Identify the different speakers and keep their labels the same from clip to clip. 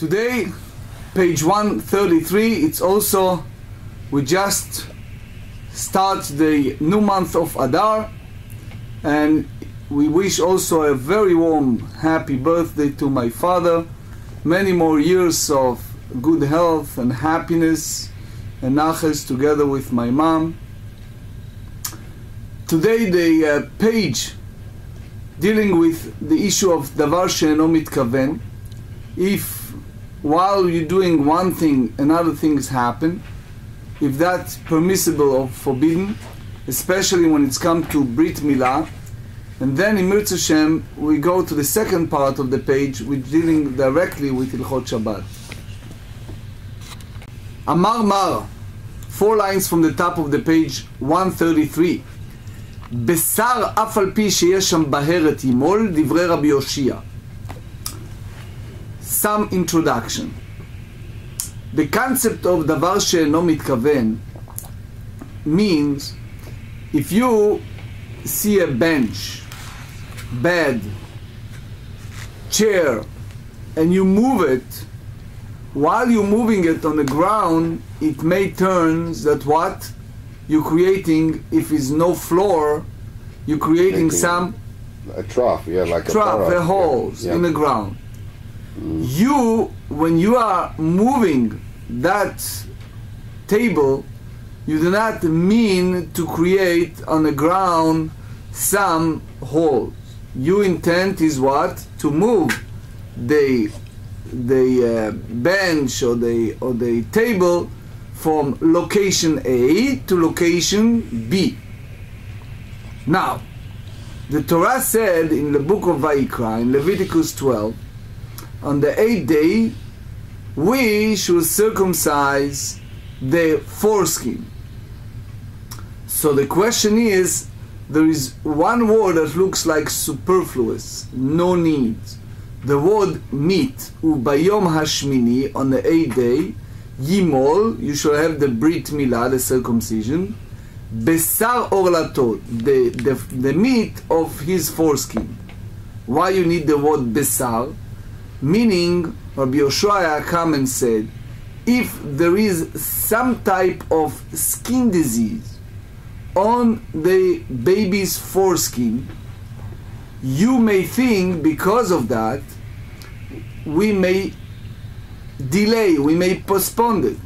Speaker 1: Today, page 133, it's also, we just start the new month of Adar, and we wish also a very warm, happy birthday to my father, many more years of good health and happiness and nachas together with my mom. Today the page dealing with the issue of davar she'eno mitkaven. If while you're doing one thing, another things happen, if that's permissible or forbidden, especially when it's come to Brit Milah. And then in Mirz Hashem, we go to the second part of the page, which dealing directly with Hilchot Shabbat. Amar Mar, 4 lines from the top of the page 133. Besar אף על פי שיש שם בהרת ימול, דברי רבי יושיע. Some introduction. The concept of דבר שאינו מתכוון means if you see a bench, bed, chair, and you move it, while you're moving it on the ground, it may turn that what you're creating, if it's no floor, you're creating some
Speaker 2: a trough, yeah, like
Speaker 1: a holes in the ground. You, when you are moving that table, you do not mean to create on the ground some holes. Your intent is what? To move the bench or the table from location A to location B. Now, the Torah said in the book of Vayikra, in Leviticus 12, on the 8th day, we should circumcise the foreskin. So the question is, there is one word that looks like superfluous, no need. The word meat, ubayom hashmini, on the 8th day, yimol, you shall have the brit milah, the circumcision, besar orlatot, the meat of his foreskin. Why you need the word besar? Meaning, Rabbi Yoshua come and said, if there is some type of skin disease on the baby's foreskin, you may think because of that we may delay, we may postpone it,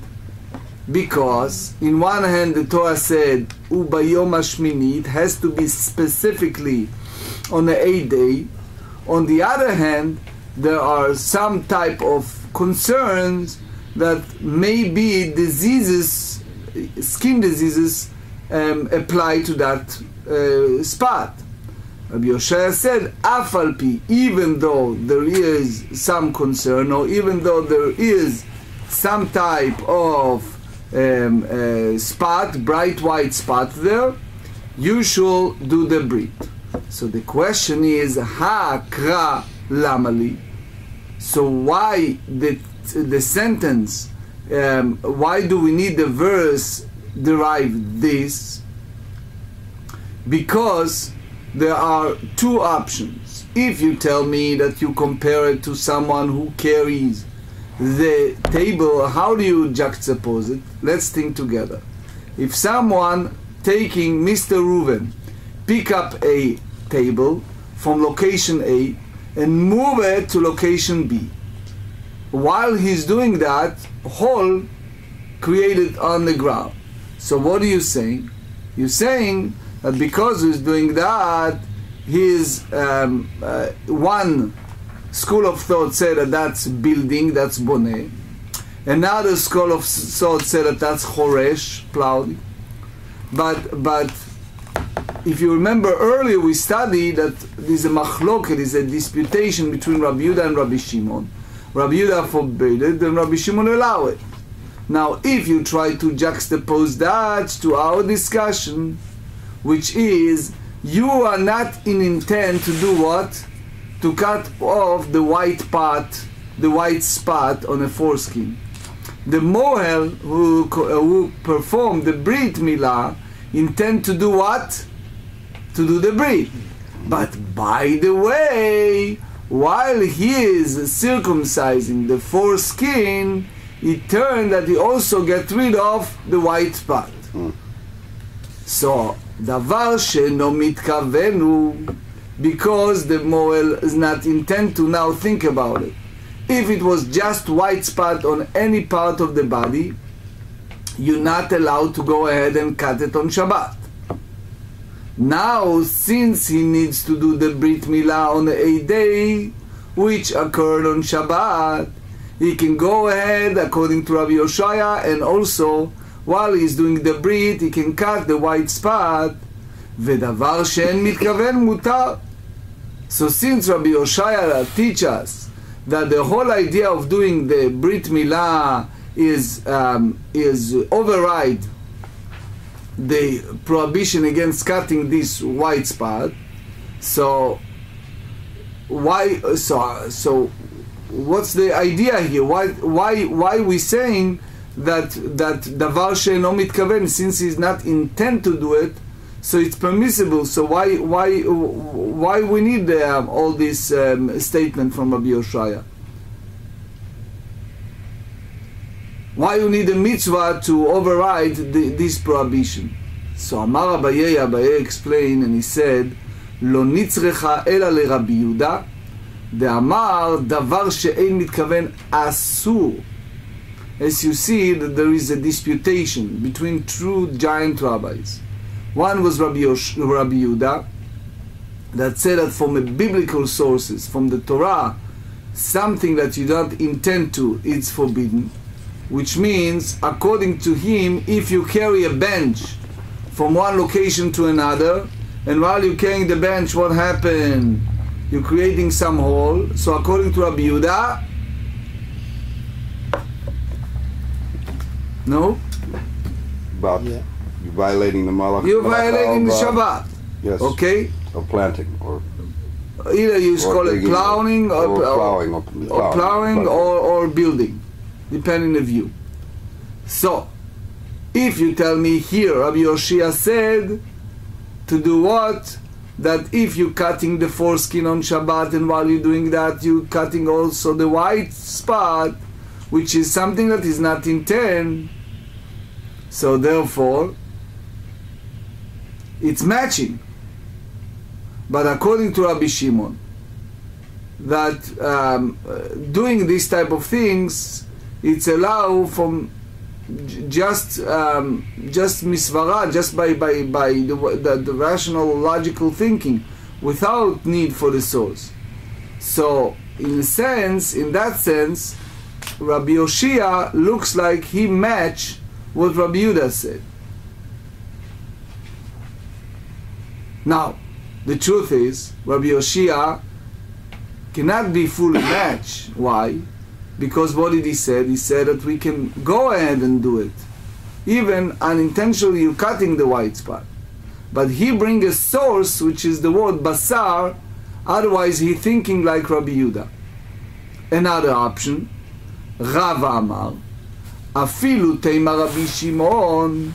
Speaker 1: because in one hand the Torah said ubayom hashmini, it has to be specifically on the 8th day. On the other hand, there are some type of concerns that may be diseases, skin diseases, apply to that spot. Rabbi Yoshua said, "Af al pi," even though there is some concern, or even though there is some type of spot, bright white spot there, you should do the brit. So the question is, ha kra lamali. So why the sentence? Why do we need the verse derive this? Because there are two options. If you tell me that you compare it to someone who carries the table, how do you juxtapose it? Let's think together. If someone taking Mr. Reuven pick up a table from location A and move it to location B, while he's doing that, hole created on the ground. So what are you saying? You're saying that because he's doing that, his one school of thought said that that's building, that's boneh. Another school of thought said that that's choresh, plowing. But if you remember earlier, we studied that there's a machloket, there's a disputation between Rabbi Yehuda and Rabbi Shimon. Rabbi Yehuda forbade it, and Rabbi Shimon allowed it. Now, if you try to juxtapose that to our discussion, which is, you are not in intent to do what? To cut off the white part, the white spot on a foreskin. The mohel who performed the brit milah intend to do what? To do the brit. But by the way, while he is circumcising the foreskin, it turned that he also get rid of the white spot. So, דבר שאינו מתכוון הוא, because the moel is not intent to now think about it. If it was just white spot on any part of the body, you're not allowed to go ahead and cut it on Shabbat. Now, since he needs to do the Brit Milah on the 8th day, which occurred on Shabbat, he can go ahead, according to Rabbi Yoshaya, and also, while he's doing the Brit, he can cut the white spot. ודבר שאין מתכוון מותר. So since Rabbi Yoshaya teaches us that the whole idea of doing the Brit Milah is override the prohibition against cutting this white spot, so what's the idea here? Why we saying that דבר שאינו מתכוון, since he's not intent to do it, so it's permissible? So why we need all this statement from Rabbi Yoshaya? Why you need a mitzvah to override this prohibition? So Amar Abaye explained, and he said, לא נצרכה אלא לרבי יהודה, דאמר דבר שאין מתכוון אסור. As you see, that there is a disputation between two giant rabbis. One was Rabbi Yehuda, that said that from a biblical sources, from the Torah, something that you don't intend to, it's forbidden. Which means, according to him, if you carry a bench from one location to another, and while you're carrying the bench, what happened? You're creating some hole. So according to Rabbi Yehuda, no?
Speaker 2: But you're violating the malach.
Speaker 1: You're violating the Shabbat.
Speaker 2: Yes.
Speaker 1: Okay?
Speaker 2: Or planting, or
Speaker 1: either you call it plowing or building, depending on the view. So, if you tell me here, Rabbi Yoshia said to do what? That if you're cutting the foreskin on Shabbat, and while you're doing that, you're cutting also the white spot, which is something that is not intent. So therefore, it's matching. But according to Rabbi Shimon, that doing this type of things, it's allowed from just misvara, just by the rational, logical thinking, without need for the source. So, in that sense, Rabbi Yoshia looks like he matched what Rabbi Yehuda said. Now, the truth is, Rabbi Yoshia cannot be fully matched. Why? Because what did he say? He said that we can go ahead and do it, even unintentionally you cutting the white spot. But he brings a source, which is the word basar, otherwise he thinking like Rabbi Yehuda. Another option, Rava Amar, Afilu Teima Rabbi Shimon,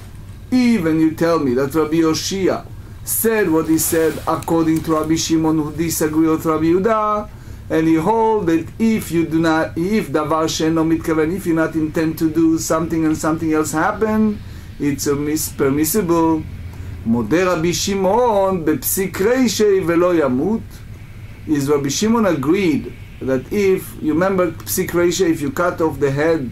Speaker 1: even you tell me that Rabbi Yoshia said what he said according to Rabbi Shimon, who disagree with Rabbi Yehuda, and he hold that if you do not, if davar she'eno mitkaven, if you not intend to do something and something else happen, it's permissible. Modeh Rabbi Shimon bepsik reishei velo yamut. Is Rabbi Shimon agreed that if you remember psik reishei, if you cut off the head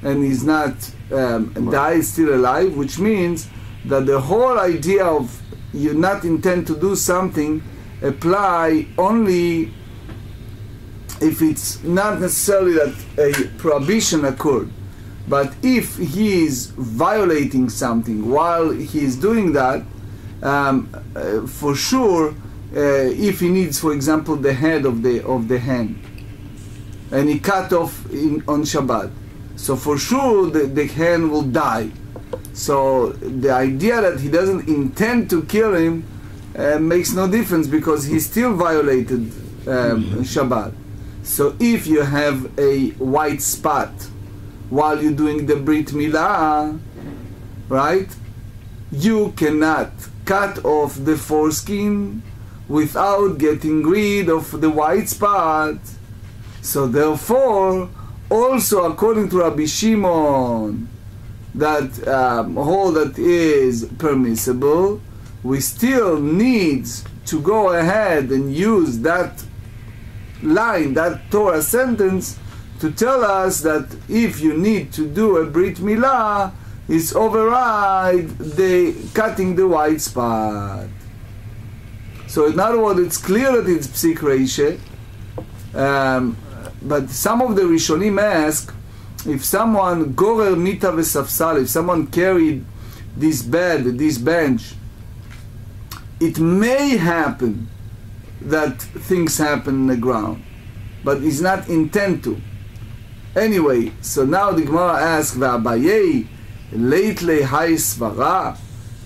Speaker 1: and he's not died, still alive, which means that the whole idea of you not intend to do something apply only if it's not necessarily that a prohibition occurred, but if he is violating something while he is doing that, for sure, if he needs, for example, the head of the hand, and he cut off on Shabbat, so for sure the hand will die. So the idea that he doesn't intend to kill him makes no difference, because he still violated Shabbat. So if you have a white spot while you're doing the Brit Milah, right, you cannot cut off the foreskin without getting rid of the white spot. So therefore, also according to Rabbi Shimon, that hold that is permissible, we still need to go ahead and use that line, that Torah sentence, to tell us that if you need to do a Brit Milah, it's override the cutting the white spot. So in other words, it's clear that it's psik reishe, but some of the Rishonim ask, if someone gorer mita v'safsal, if someone carried this bed, this bench, it may happen that things happen in the ground, but it's not intent to. Anyway, so now the Gemara asks, V'abaye leitle hay svara.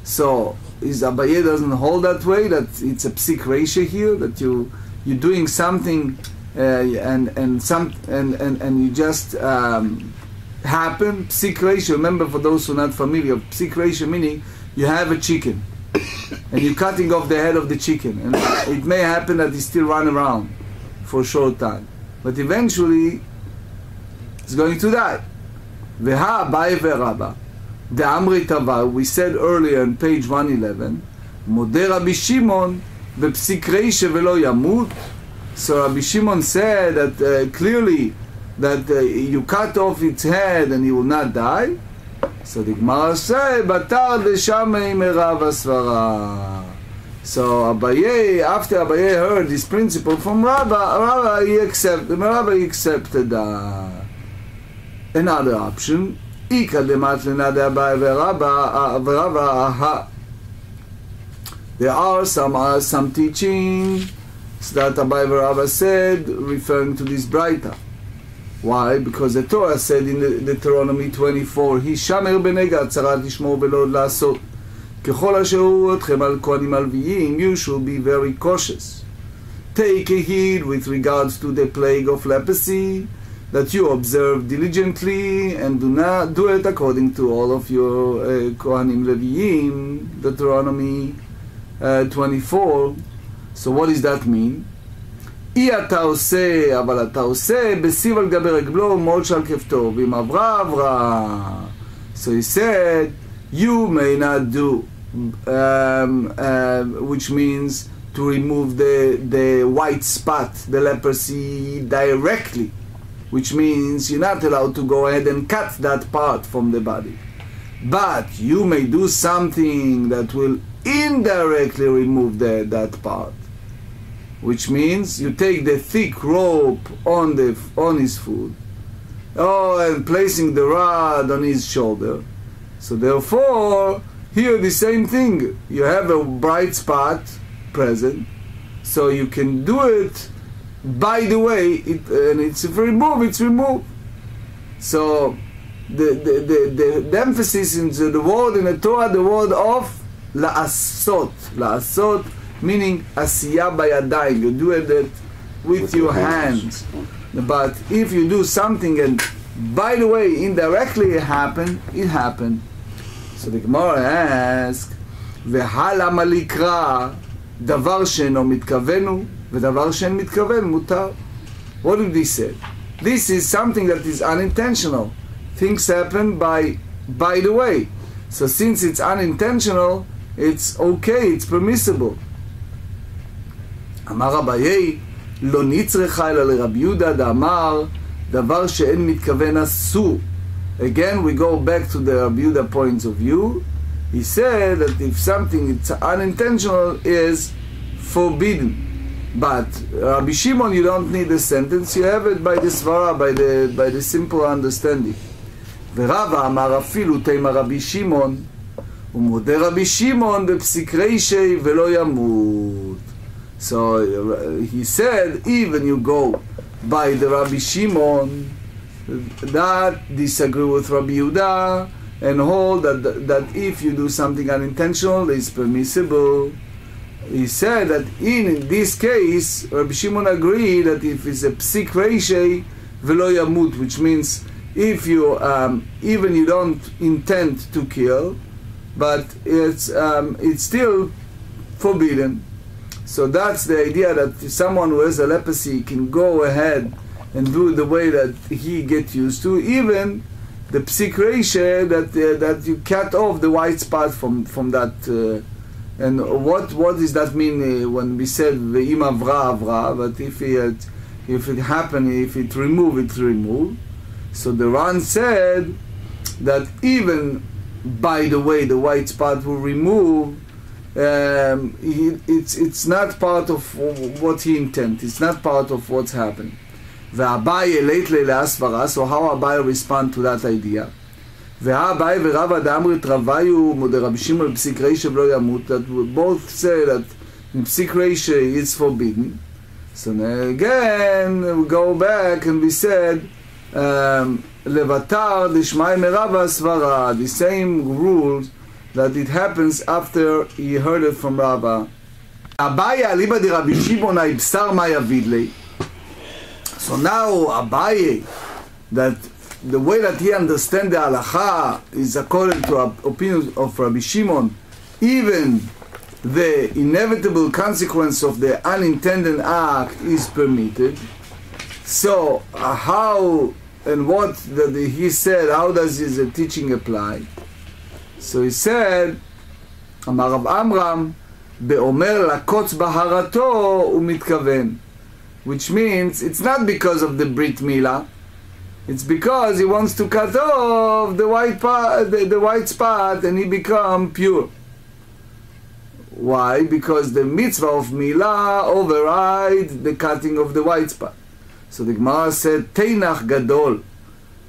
Speaker 1: So is Abaye doesn't hold that way, that it's a psik reishe here, that you're doing something and you just happen. Psik reishe, remember, for those who are not familiar, psik reishe meaning you have a chicken and you're cutting off the head of the chicken, and it may happen that he still run around for a short time, but eventually it's going to die. Veha Abaye ve'Rabba the Amri Tava, we said earlier on page 111, Modeh Rabbi Shimon b'psik reishe velo yamut. So Rabbi Shimon said that clearly that you cut off its head and he will not die. So the Gemara says, Batar deshamei merav asvara. So Abaye, after Abaye heard this principle from Rabba, he accepted another option. There are some teaching that Abaye and Rabba said, referring to this Braita. Why? Because the Torah said in Deuteronomy 24, Hishamer benega atzarat lishmor velo la'asot. Kechol asher hu otchem al kohanim alviyim, you should be very cautious. Take heed with regards to the plague of leprosy, that you observe diligently and do not do it according to all of your kohanim leviyim. Deuteronomy 24. So what does that mean? אתה עושה, אבל אתה עושה בסיב על גבי רגלו מולש על כפתו, ואם עברה. So he said, you may not do, which means to remove the white spot, the leprosy, directly, which means you're not allowed to go ahead and cut that part from the body. But you may do something that will indirectly remove that part. Which means you take the thick rope on his foot, and placing the rod on his shoulder. So therefore, here the same thing. You have a bright spot present, so you can do it. By the way, it's removed. It's removed. So the emphasis into the word in the Torah, the word of la'asot. La'asot meaning asiyah bayadayim, you do it with your hands. But if you do something and by the way indirectly it happened. So the Gemara asks, והלמה לקרא דבר שאינו מתכוון הוא ודבר שאין מתכוון מותר. What did he say? This is something that is unintentional. Things happen by the way. So since it's unintentional, it's okay, it's permissible. אמר אביי, לא נצרכה אלא לרבי יהודה דאמר, דבר שאין מתכוון אסור. Again, we go back to the Rabbi Yehuda points of view. He said that if something is unintentional, is forbidden. But Rabbi Shimon, you don't need a sentence, you have it by the svara, by the simple understanding. ורבא אמר אפילו תימא רבי שמעון, ומודה רבי שמעון בפסיק רישי ולא ימות. So he said, even you go by the Rabbi Shimon that disagree with Rabbi Yehuda and hold that if you do something unintentional, it's permissible. He said that in this case, Rabbi Shimon agreed that if it's a psik reishe velo yamut, which means if you even you don't intend to kill, but it's still forbidden. So that's the idea, that someone who has a leprosy can go ahead and do it the way that he get used to, even the psik reisha, that you cut off the white spot from that. And what does that mean when we said ve'im avra? But if it happened, if it remove, it's removed. So the Ran said that even by the way the white spot will remove, it's not part of what he intended. It's not part of what's happening. Ve'abaye late leila asvara. So how Abaye respond to that idea? Ve'abaye ve'Rav Adamrit Ravayu Mode Rabbi Shimon psik reisha v'lo yamut. That both say that in psik reisha is forbidden. So again we go back and we said levatar dishmai merava svara. The same rules that it happens after he heard it from Rava. Abaye aliba de Rabbi Shimon ibsar ma yavidlei. So now Abaye, that the way that he understands the halacha is according to opinion of Rabbi Shimon, even the inevitable consequence of the unintended act is permitted. So how and what that he said, how does his teaching apply? So he said, Amar Rav Amram, be'omer lakotz baharato umitkaven. Which means it's not because of the Brit Milah, it's because he wants to cut off the white spot and he become pure. Why? Because the mitzvah of Milah override the cutting of the white spot. So the Gemara said, Teinach Gadol.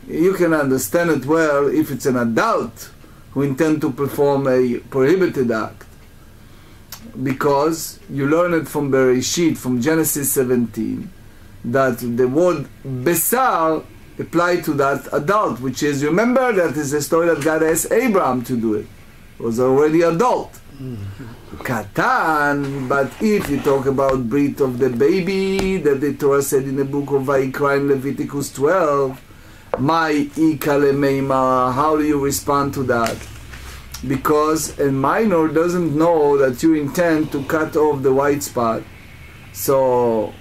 Speaker 1: You can understand it well if it's an adult who intend to perform a prohibited act. Because you learn it from Bereshit, from Genesis 17, that the word besar applied to that adult, which is, remember, that is the story that God asked Abraham to do it. He was already adult. Katan, but if you talk about brit of the baby, that the Torah said in the book of Vayikra in Leviticus 12, my ikale meima, how do you respond to that? Because a minor doesn't know that you intend to cut off the white spot. So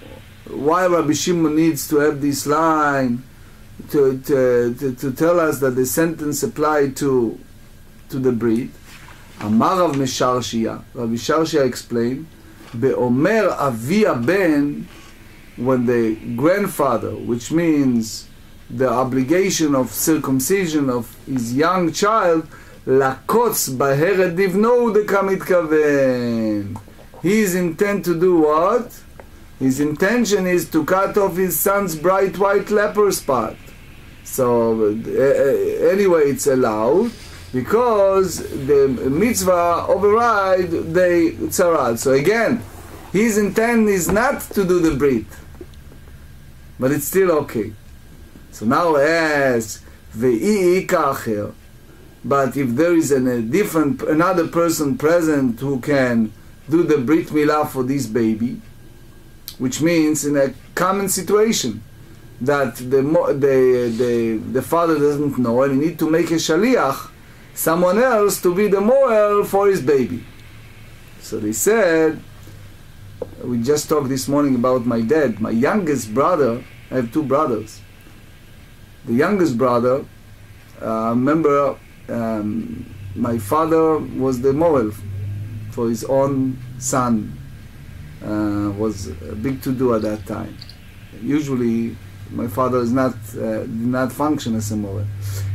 Speaker 1: why Rabbi Shimon needs to have this line to tell us that the sentence applied to the brit? Amar Rav Mesharshia. Rabbi Sharshia explained, Be'omer avi ben, when the grandfather, which means the obligation of circumcision of his young child, lakotz baheret divno dekamit kaven. His intent to do what? His intention is to cut off his son's bright white leper spot. So anyway, it's allowed because the mitzvah override the tzarat. So again, his intent is not to do the brit, but it's still okay. So now as ve'i kacher. But if there is another person present who can do the Brit Milah for this baby, which means in a common situation that the father doesn't know and he need to make a shaliach, someone else to be the moel for his baby. So they said, we just talked this morning about my dad, my youngest brother. I have two brothers. The youngest brother, remember, my father was the moel for his own son. Was big to do at that time. Usually, my father is did not function as a moel.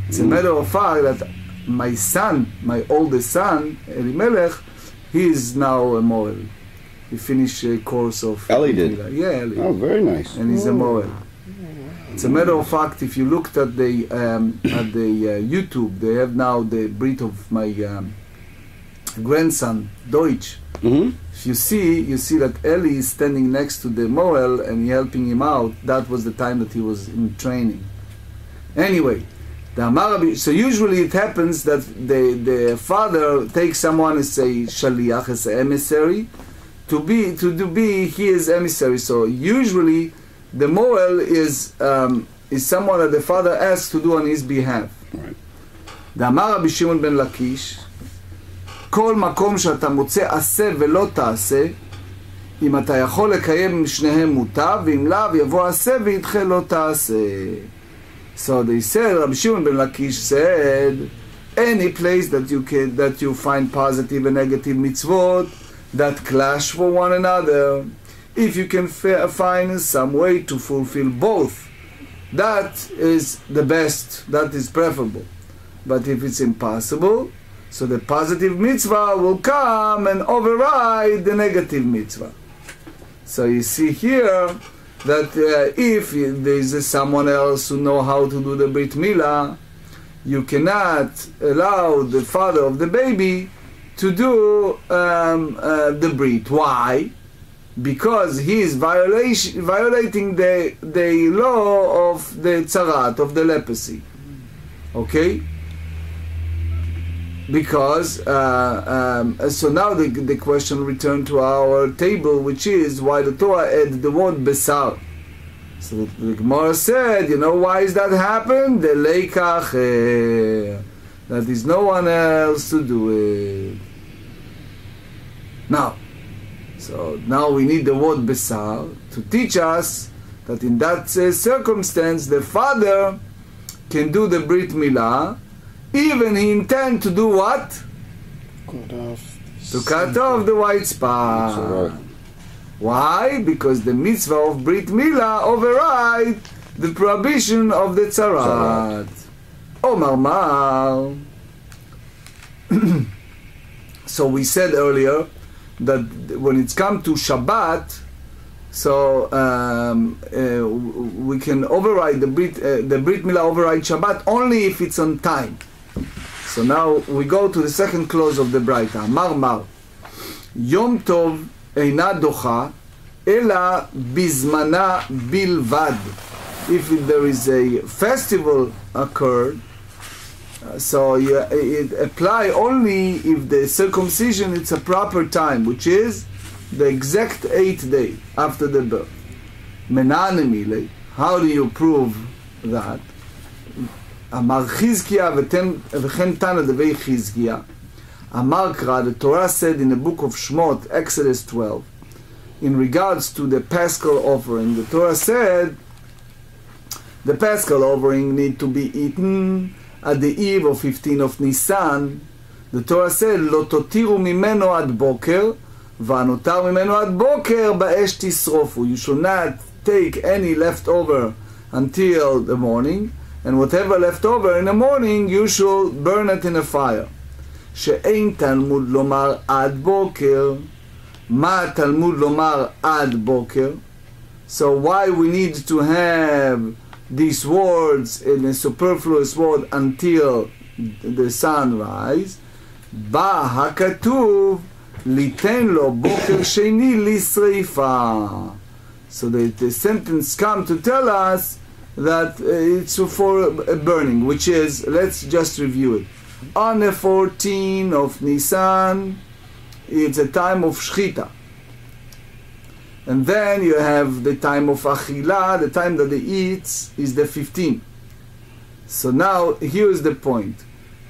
Speaker 1: It's a matter of fact that my son, my oldest son, Elimelech, he is now a moel. He finished a course of
Speaker 2: Eli did.
Speaker 1: Yeah, Eli.
Speaker 2: Oh, very nice.
Speaker 1: And he's a moel. It's a matter of fact, if you looked at the YouTube, they have now the brit of my grandson, Deutsch.
Speaker 2: Mm-hmm.
Speaker 1: If you see that Eli is standing next to the moel and helping him out. That was the time that he was in training. Anyway, so usually it happens that the father takes someone as a shaliach, as an emissary, to be his emissary. So usually the moel is someone that the father asks to do on his behalf.
Speaker 2: Right.
Speaker 1: דאמר רבי שמעון בן לקיש, כל מקום שאתה מוצא עשה ולא תעשה, אם אתה יכול לקיים שניהם מוטב, ואם לאו יבוא עשה וידחה לא תעשה. So they said, Rabbi Shimon ben Lakish said, any place that you find positive and negative mitzvot that clash for one another, if you can find some way to fulfill both, that is the best, that is preferable. But if it's impossible, so the positive mitzvah will come and override the negative mitzvah. So you see here that if there is someone else who know how to do the Brit Milah, you cannot allow the father of the baby to do the Brit. Why? Because he is violating the law of the Tzarat, of the leprosy. Okay? Because, so now the question returned to our table, which is why the Torah added the word Besar. So the GEMARA said, you know why is that happened? The leikach, that is no one else to do it. Now, so now we need the word Besar to teach us that in that circumstance the father can do the Brit Milah, even he intend to do what? To cut off the white spot. Why? Because the mitzvah of Brit Milah override the prohibition of the Tzarat. Omar Mar. So we said earlier that when it's come to Shabbat, so we can override the Brit Milah override Shabbat only if it's on time. So now we go to the second clause of the Braita. Mar Yom Tov eina docha ela bizmana bilvad. If there is a festival occurred, so it apply only if the circumcision it's a proper time, which is the exact 8th day after the birth. Menane, how do you prove that? Amar Chizkiya v'chen Tana devei Chizkiya. Amar Kra, the Torah said in the book of Shmot, Exodus 12, in regards to the Paschal offering, the Torah said the Paschal offering need to be eaten at the eve of 15 of Nisan. The Torah said, Lo totiru mimeno ad boker, v'anotar mimeno ad boker ba'esh tisrofu. You should not take any leftover until the morning, and whatever left over in the morning, you should burn it in a fire. She'ein Talmud lomar ad boker. Ma Talmud lomar ad boker. So why we need to have these words in a superfluous word until the sunrise? Ba hakatuv liten lo boker sheni lisreifa. So the sentence come to tell us that it's for burning, which is, let's just review it. On the 14th of Nisan, it's a time of Shchita. And then you have the time of Achila, the time that they eat is the 15th. So now, here's the point.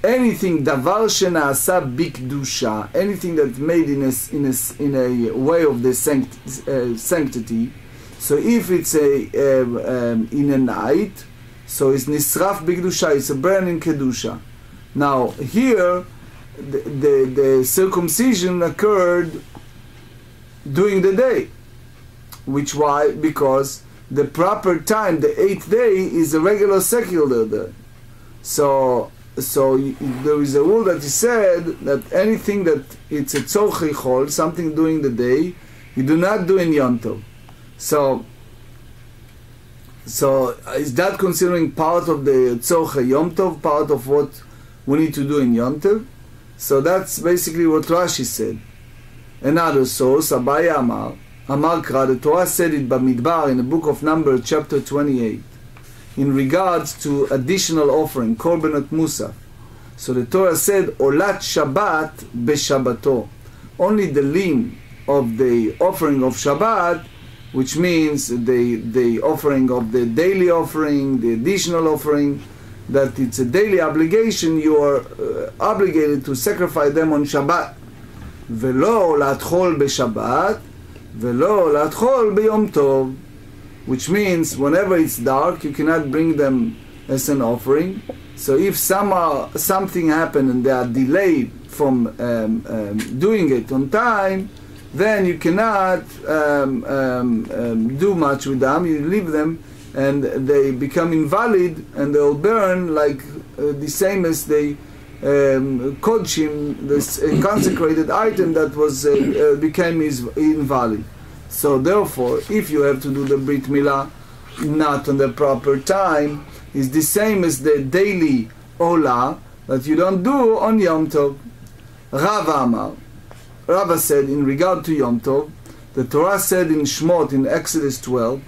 Speaker 1: Anything, davar shenaasa bikdusha, anything that's made in a way of the sanctity. So if it's in a night, so it's nisraf bikdusha, it's a burning kedusha. Now here, the circumcision occurred during the day. Which why? Because the proper time, the 8th day, is a regular secular day. So there is a rule that he said that anything that it's a tzorchei chol, something during the day, you do not do in Yom Tov. So is that considering part of the tzorchei Yom Tov, part of what we need to do in Yom Tov? So that's basically what Rashi said. Another source, Abaya Amar Kra, the Torah said it Bamidbar in the book of Numbers, chapter 28, in regards to additional offering, Korbanot Musaf. So the Torah said, Olat Shabbat Beshabbato. Only the limb of the offering of Shabbat, which means the offering of the daily offering, the additional offering, that it's a daily obligation, you are obligated to sacrifice them on Shabbat. Velo Olat Chol Beshabbat, ולא לאכול ביום טוב, which means whenever it's dark you cannot bring them as an offering. So if something happened and they are delayed from doing it on time, then you cannot do much with them. You leave them and they become invalid and they'll burn like the same as they kodshim, this consecrated item that was became invalid. So therefore, if you have to do the Brit Milah not on the proper time, is the same as the daily Olah that you don't do on Yom Tov. Rava said in regard to Yom Tov, the Torah said in Shmot in Exodus 12,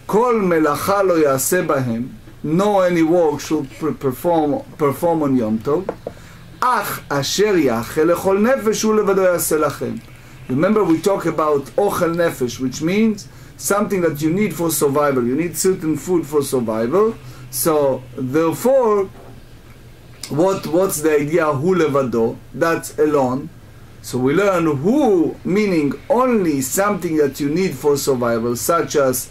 Speaker 1: Kol melacha lo yaseh bahem, no any work should perform on Yom Tov, ach asher yachel lechol nefesh hu levado yaseh lachem. Remember we talk about ochel nefesh, which means something that you need for survival. You need certain food for survival. So therefore, what's the idea hu levado? That's alone. So we learn hu meaning only something that you need for survival, such as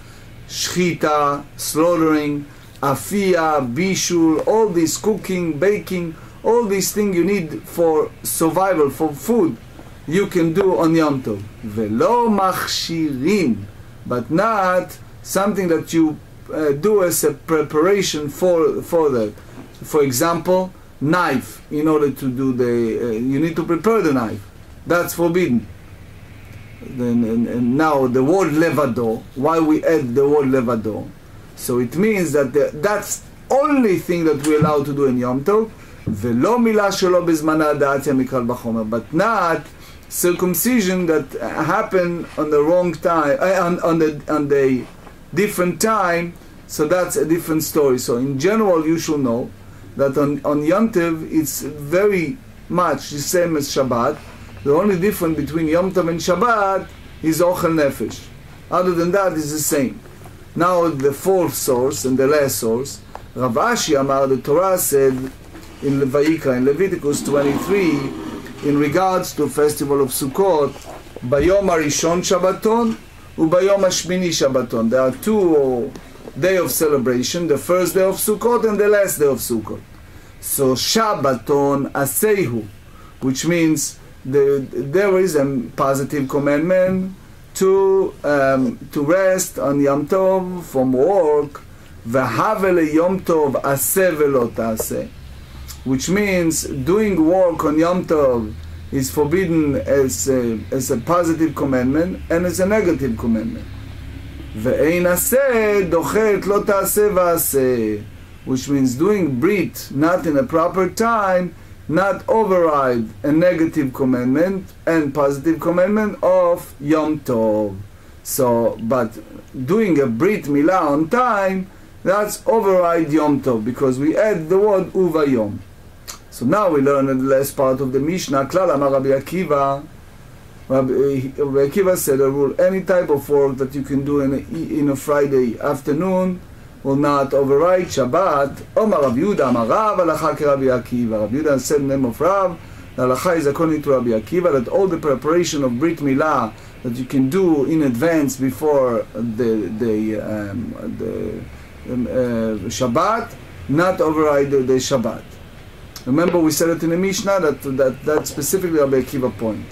Speaker 1: shchita, slaughtering, afia, bishul, all this cooking, baking, all these things you need for survival, for food, you can do on Yom Tov. Velo machshirin, but not something that you do as a preparation for that. For example, knife. In order to do you need to prepare the knife. That's forbidden. And now the word levado, why we add the word levado? So it means that that's only thing that we're allowed to do in Yom Tov. Velo milah shelo bezmana da'at mikal b'chomer, but not circumcision that happened on the wrong time, on the different time. So that's a different story. So in general, you should know that on Yom Tov it's very much the same as Shabbat. The only difference between Yom Tov and Shabbat is ochel nefesh. Other than that, it's the same. Now the fourth source and the last source, Rav Ashi Amar, the Torah said in Vayikra, in Leviticus 23, in regards to festival of Sukkot, Bayom Harishon Shabbaton, Ubayom Hashmini Shabbaton. There are two days of celebration, the first day of Sukkot and the last day of Sukkot. So Shabbaton Asehu, which means there is a positive commandment to rest on Yom Tov from work, v'havele Yom Tov aseh velo ta'aseh, which means doing work on Yom Tov is forbidden as a positive commandment and as a negative commandment. Ve'ein aseh dochet lo ta'aseh v'aseh, which means doing Brit not in a proper time not override a negative commandment and positive commandment of Yom Tov. So, but doing a Brit Milah on time, that's override Yom Tov, because we add the word Uvayom. So now we learn in the last part of the Mishnah, Klal Amar Rabbi Akiva. Rabbi Akiva said a rule, any type of work that you can do in a Friday afternoon will not override Shabbat. Omar Rabbi Yehuda Amar Rav Halacha Rabbi Akiva. Rabbi Yehuda said in the name of Rav, the Halacha is according to Rabbi Akiva that all the preparation of Brit Milah that you can do in advance before the Shabbat, not override the Shabbat. Remember we said it in the Mishnah that specifically Rabbi Akiva point.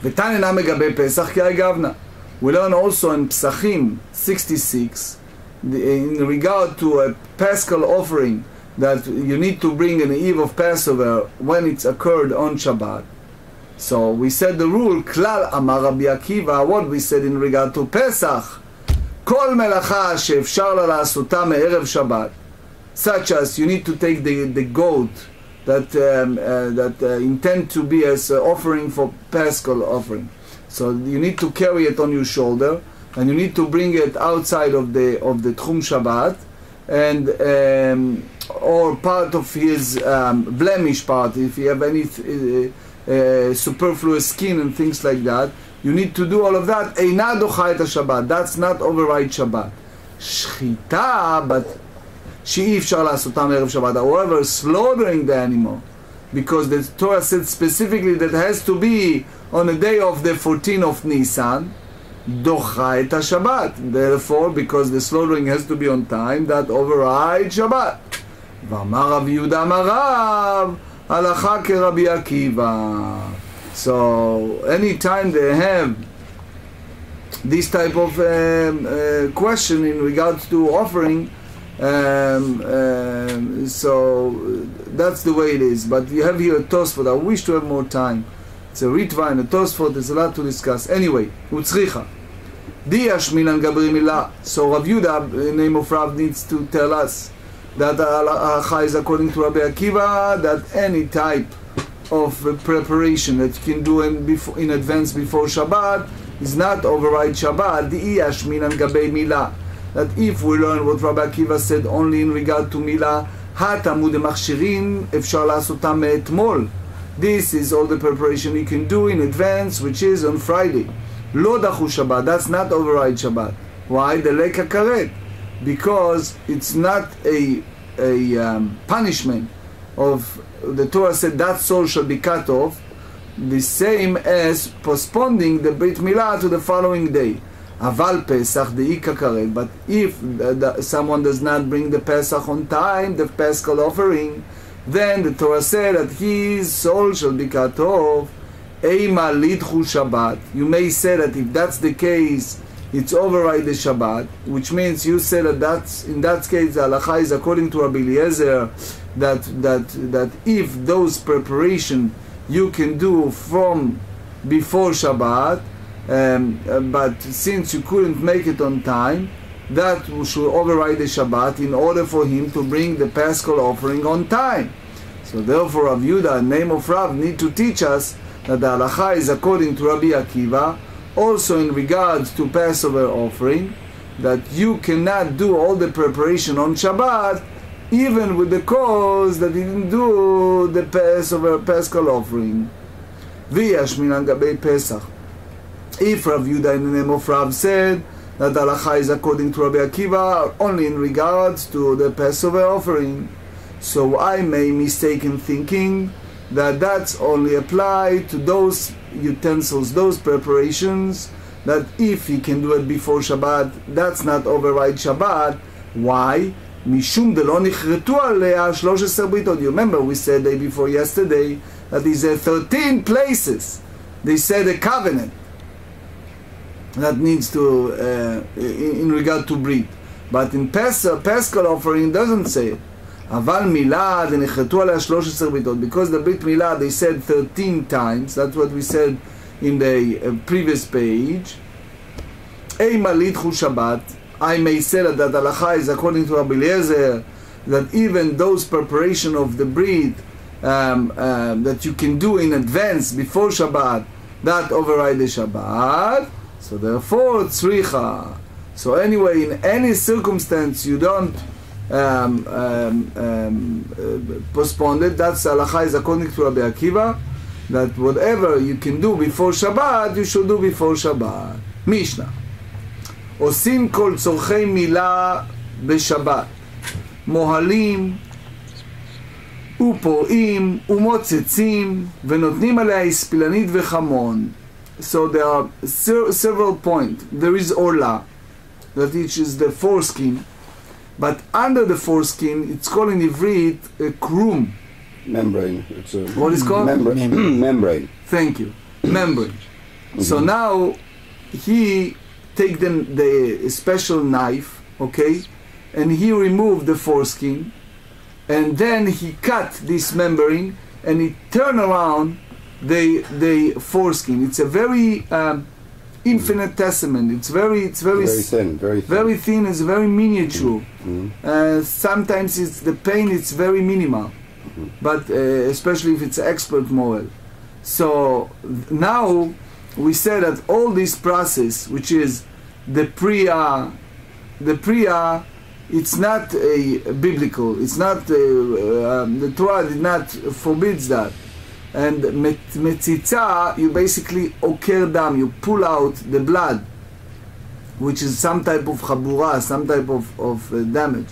Speaker 1: V'tanena megabe Pesach ki gavna. We learn also in Psachim 66 in regard to a Paschal offering that you need to bring an eve of Passover when it's occurred on Shabbat. So we said the rule, Klal Amar Rabbi Akiva, what we said in regard to Pesach, Kol melacha she'efshar la la'asota me'erev Shabbat, such as you need to take the goat that intend to be as an offering for Paschal offering. So you need to carry it on your shoulder, and you need to bring it outside of the Tchum Shabbat, and or part of his blemish part, if you have any superfluous skin and things like that, you need to do all of that. Eina docha et Shabbat. That's not override Shabbat. Shchita, but she'if shar la'asotam erev Shabbat. However, slaughtering the animal, because the Torah said specifically that it has to be on the day of the 14th of Nisan, docha et Shabbat. Therefore, because the slaughtering has to be on time, that overrides Shabbat. V'amar Rav Yehuda amar Rav, halacha keRabbi Akiva. So, anytime they have this type of question in regards to offering, so that's the way it is. But you have here a Tosfot. I wish to have more time. It's a Ritva and a Tosfot. There's a lot to discuss. Anyway, Utzricha. Diyash milan gabri milah. So Rav Yehuda, the name of Rav, needs to tell us that halacha is according to Rabbi Akiva that any type of preparation that you can do in advance before Shabbat is not override Shabbat. Diyash milan gabri milah. That if we learn what Rabbi Akiva said only in regard to milah, ha-tamud machshirin efshar la'asotam me'etmol. This is all the preparation you can do in advance, which is on Friday. Lo dachu Shabbat, that's not override Shabbat. Why? The leka karet. Because it's not a punishment of, the Torah said that soul shall be cut off, the same as postponing the Brit Milah to the following day. Aval Pesach de'ika karet. But if someone does not bring the Pesach on time, the Paschal offering, then the Torah said that his soul shall be cut off. Eima lidchu Shabbat. You may say that if that's the case, it's override the Shabbat, which means you say that in that case the halacha is according to Rabbi Eliezer that if those preparation you can do from before Shabbat, but since you couldn't make it on time, that should override the Shabbat in order for him to bring the Paschal offering on time. So therefore Rav Yehuda, name of Rav, need to teach us that the halacha is according to Rabbi Akiva, also in regards to Passover offering, that you cannot do all the preparation on Shabbat, even with the cause that he didn't do the Passover Paschal offering. V'yash minan gabei Pesach. If Rav Yehuda in the name of Rav said that the halacha is according to Rabbi Akiva only in regards to the Passover offering, so I may mistake in thinking that that's only applied to those utensils, those preparations, that if he can do it before Shabbat, that's not override Shabbat. Why? Mishum de lo nichretu alea 13 britot. You remember we said day before yesterday that these are 13 places they said a covenant that needs to in regard to brit, but in Paschal offering doesn't say it. Aval milah denichretu alea 13 britot, because the brit milah they said 13 times. That's what we said in the previous page. Eima lidchu Shabbat. I may say that the halacha is according to Rabbi Eliezer that even those preparation of the brit that you can do in advance before Shabbat, that override the Shabbat. So therefore tzricha. So anyway, in any circumstance you don't postpone it. That's halacha is according to Rabbi Akiva, that whatever you can do before Shabbat, you should do before Shabbat. Mishna. עושים כל צורכי מילה בשבת, מוהלים ופורעים ומוצצים ונותנים עליה הספילנית וחמון. So there are several points. There is orla, that which is the foreskin, but under the foreskin it's called in Ivrit a krum.
Speaker 2: Membrane. It's a
Speaker 1: what is called?
Speaker 2: Membrane.
Speaker 1: Thank you. Membrane. So now he take the special knife, okay, and he removed the foreskin, and then he cut this membrane, and he turned around the foreskin. It's a very infinitesimal. It's very thin, very thin. It's very miniature. Sometimes it's the pain. It's very minimal, but especially if it's expert model. So now we say that all this process, which is the priya, it's not a biblical. It's not the Torah did not forbids that. And metzitza, you basically oker dam, you pull out the blood, which is some type of chabura, some type of damage.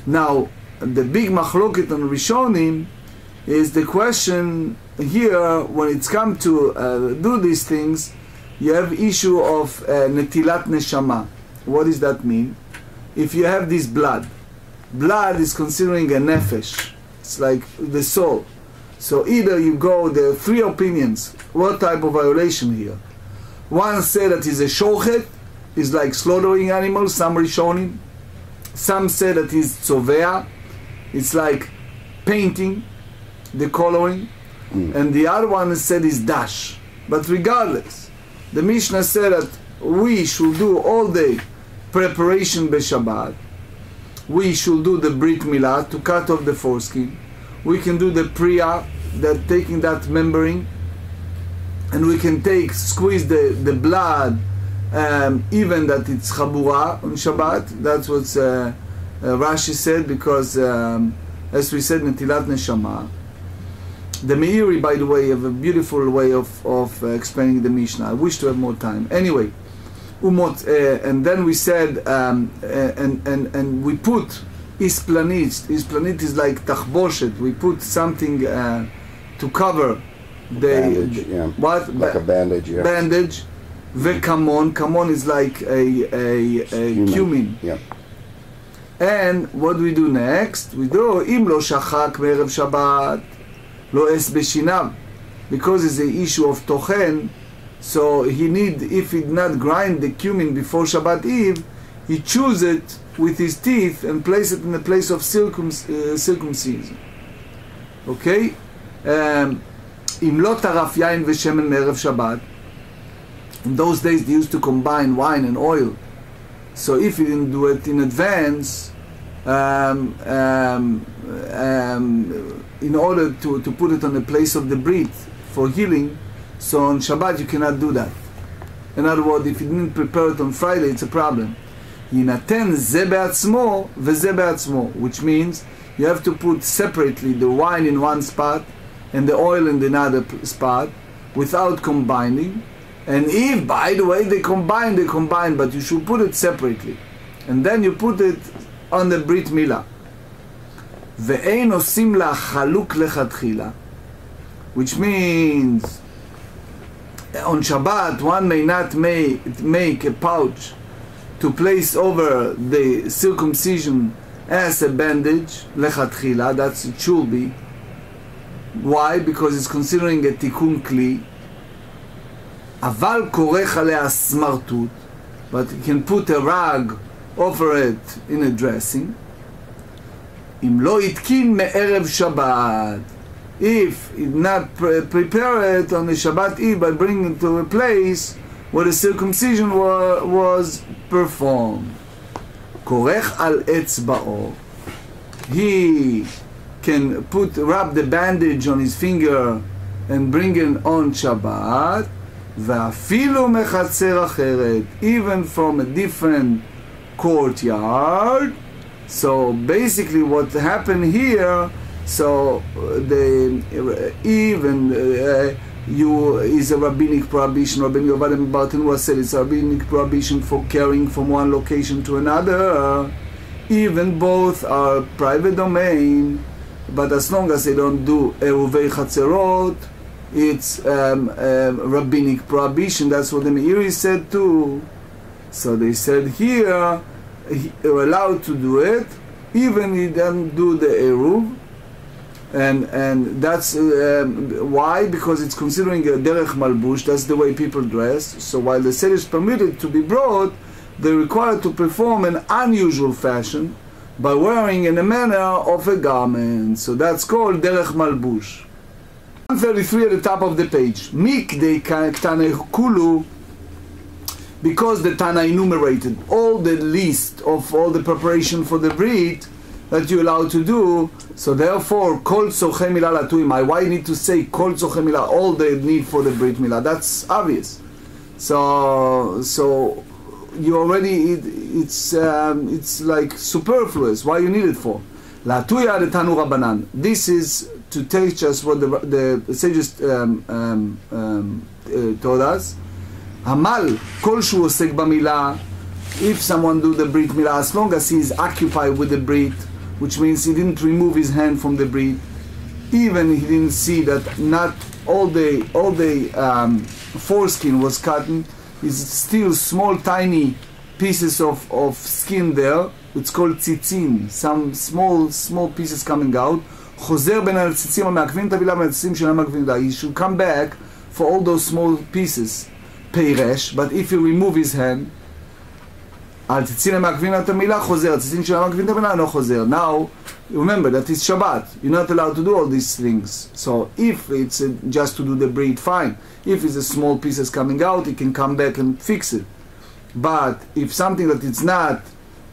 Speaker 1: Now the big machloket on Rishonim is the question here, when it's come to do these things, you have issue of netilat neshama. What does that mean? If you have this blood is considering a nefesh. It's like the soul. So either you go, there are three opinions. What type of violation here? One say that is a shochet, is like slaughtering animals, some rishonim. Some say that is tzovea, it's like painting, the coloring. And the other one said is dash. But regardless, the Mishnah said that we should do all day preparation b'Shabbat. We should do the brit milah to cut off the foreskin. We can do the priya, that taking that membering, and we can squeeze the blood, even that it's chabura on Shabbat. That's what Rashi said, because as we said, netilat neshama. The Meiri, by the way, have a beautiful way of explaining the Mishnah. I wish to have more time. Anyway, and then we said, and we put isplanit. Isplanit is like tachboshet. We put something to cover the
Speaker 2: bandage, yeah.
Speaker 1: What?
Speaker 2: Like a bandage, yeah.
Speaker 1: Bandage. Vekamon. Kamon is like a cumin.
Speaker 2: Yeah.
Speaker 1: And what do we do next? We do im lo shachak me'erev Shabbat lo es b'shinav, because it's the issue of tochen. So he if he did not grind the cumin before Shabbat Eve, he chews it with his teeth and place it in the place of circumcision. Okay? Im lo taraf yain v'shemen me'erev Shabbat. In those days they used to combine wine and oil. So if he didn't do it in advance, in order to put it on the place of the brit for healing, so on Shabbat you cannot do that. In other words, if you didn't prepare it on Friday, it's a problem. Yinaten ze be'atzmo v'ze be'atzmo, which means you have to put separately the wine in one spot and the oil in another spot without combining. And if, by the way, they combine, but you should put it separately. And then you put it on the brit milah. Ve'ein osim la chaluk lechatchila, which means on Shabbat one may not make a pouch to place over the circumcision as a bandage, lechatchila, that's it should be. Why? Because it's considering a tikkun kli. Aval korech alea smartut, but you can put a rag over it in a dressing. Im lo itkin me'erev Shabbat, if it not prepare it on the Shabbat Eve by bringing it to a place where the circumcision was performed. Korech al etzba'o, he can wrap the bandage on his finger and bring it on Shabbat. Va'afilu mechatzer acheret, even from a different courtyard. So basically what happened here, so is a rabbinic prohibition. Rabbi Yovadim Bartenua said it's a rabbinic prohibition for carrying from one location to another. Even both are private domain, but as long as they don't do eruvei chatzerot, it's rabbinic prohibition. That's what the Meiri said too. So they said here you're allowed to do it, even you don't do the eruv, and that's why, because it's considering a derech malbush. That's the way people dress. So while the seder is permitted to be brought, they're required to perform an unusual fashion by wearing in a manner of a garment. So that's called derech malbush. 133 at the top of the page. Mik de Tana Kulu, because the Tana enumerated all the list of all the preparation for the brit that you're allowed to do, so therefore Kol Tzorchei Milah Latuim. Why need to say Kol Tzorchei Milah, all the need for the brit milah? That's obvious. So you already it's like superfluous. Why you need it for? Latuya de Tanu Rabbanan. This is to teach us what the sages told us. Hamal kol shu osek b'milah. If someone do the brit milah, as long as he is occupied with the brit, which means he didn't remove his hand from the brit, even he didn't see that not all the foreskin was cut. It's still small, tiny pieces of skin there. It's called tzitzin. Some small pieces coming out. חוזר בין הציצים המעכבים את הבילה והציצים שאינם מעכבים. He should come back for all those small pieces. פירש, but if you remove his hand, הציצים המעכבים את המילה חוזר, הציצים שאינם מעכבים את המילה אינו חוזר. Now, remember that it's Shabbat. You're not allowed to do all these things. So if it's just to do the braid, fine. If it's a small pieces coming out, you can come back and fix it. But if something that it's not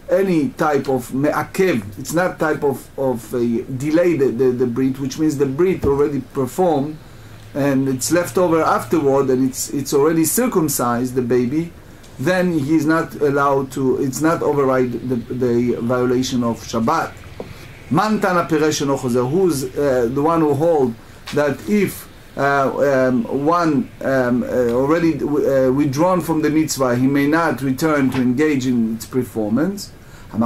Speaker 1: any type of me'akev, it's not type of delay the brit, which means the brit already performed and it's left over afterward and it's already circumcised, the baby, then he's not allowed to, it's not override the violation of Shabbat. Man tana piresh eno chozer, who's the one who hold that if one already withdrawn from the mitzvah, he may not return to engage in its performance. The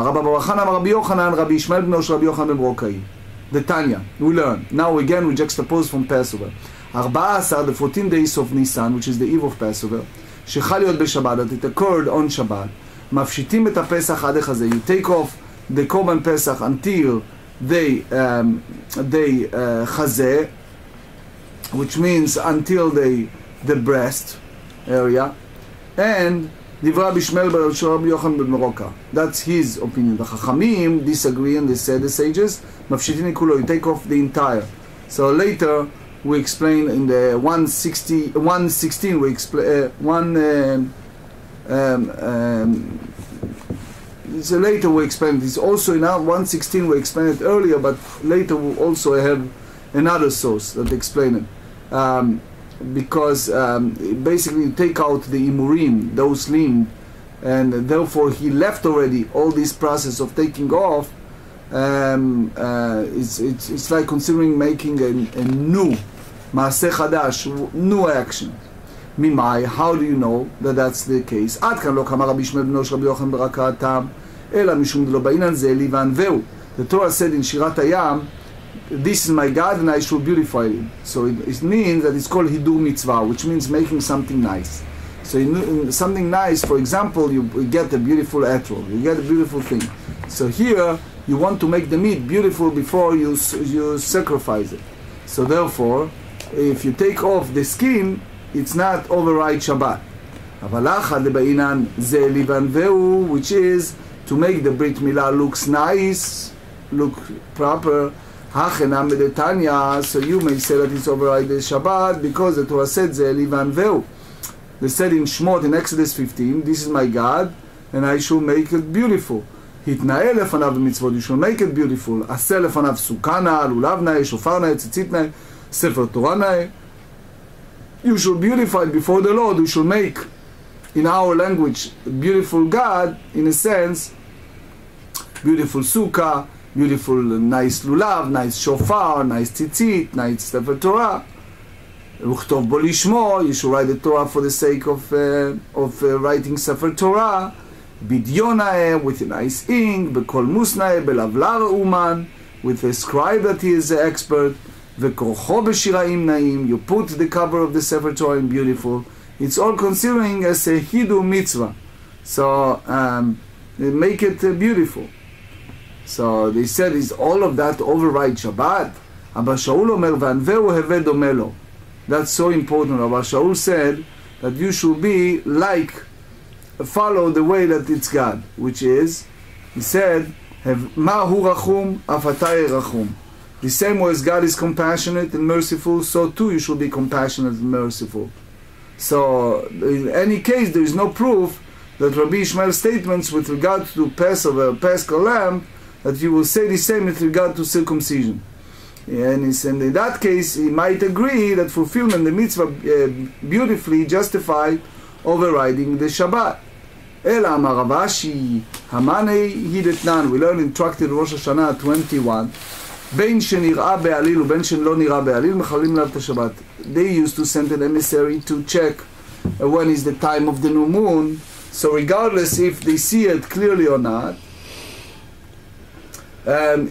Speaker 1: Tanya, we learn. Now again we juxtapose from Passover. 14, the 14 days of Nisan, which is the eve of Passover, שחל להיות בשבת, that it occurred on Shabbat. מפשיטים את הפסח עד החזה. You take off the korban Pesach until they חזה, which means until the breast area, and דברה בשמל של רבי יוחנן בן מרוקה. That's his opinion. The Chachamim disagree and they say, the sages, מפשיטין כולו, you take off the entire. So later we explain in the 116 we explain so later we explain this. Also in 116 we explained it earlier, but later we also have another source that explain it. Because basically you take out the imurim, those limb, and therefore he left already all this process of taking off. It's like considering making a new maaseh chadash, new action. Mimai, how do you know that that's the case? עד כאן לא קמא רבי ישמעאל בנו של רבי יוחנן ברקעתם, אלא משום דלא בעינן זה לי וענווהו. The Torah said in שירת הים, this is my God and I should beautify him. So it means that it's called hidur mitzvah, which means making something nice. So in something nice, for example, you get a beautiful etrog, you get a beautiful thing. So here you want to make the meat beautiful before you sacrifice it. So therefore, if you take off the skin, it's not override Shabbat. אבל אחד לבעינן זה לבנווהו, which is to make the Brit Milah looks nice, look proper. Hachenam b'detanya, so you may say that it's override the Shabbat because the Torah said זה לבנווהו. They said in Shmot in Exodus 15, this is my God and I shall make it beautiful. התנאה לפניו במצוות, you shall make it beautiful. עשה לפניו סוכה נאה, לולב נאה, שופר נאה, ציצית נאה, ספר תורה נאה. You shall beautify before the Lord. You shall make, in our language, beautiful God, in a sense, beautiful sukkah, beautiful nice lulav, nice shofar, nice tzitzit, nice sefer Torah. וכתוב בו לשמו, you should write the Torah for the sake of writing sefer Torah. בדיון נאה, with a nice ink, בקולמוס נאה, בלבלר אומן, with a scribe that he is an expert. וכורחו בשיראים נאים, you put the cover of the Sefer Torah in beautiful. It's all considering as a hidur mitzvah. So make it beautiful. So they said, is all of that override Shabbat? Abba Shaul omer v'anvehu heve dome lo. That's so important. Abba Shaul said that you should be like, follow the way that it's God, which is, he said, ma hu rachum af atay rachum. The same way as God is compassionate and merciful, so too you should be compassionate and merciful. So, in any case, there is no proof that Rabbi Ishmael's statements with regard to Passover, Paschal Lamb, that you will say the same with regard to circumcision. And in that case, he might agree that fulfillment of the mitzvah beautifully justify overriding the Shabbat. Ela amar Rav Ashi, Hamane hidetnan. We learn in Tractate Rosh Hashanah 21. בין שנראה בעליל ובין שלא נראה בעליל מחללים עליו את השבת. They used to send an emissary to check when is the time of the new moon. So regardless if they see it clearly or not,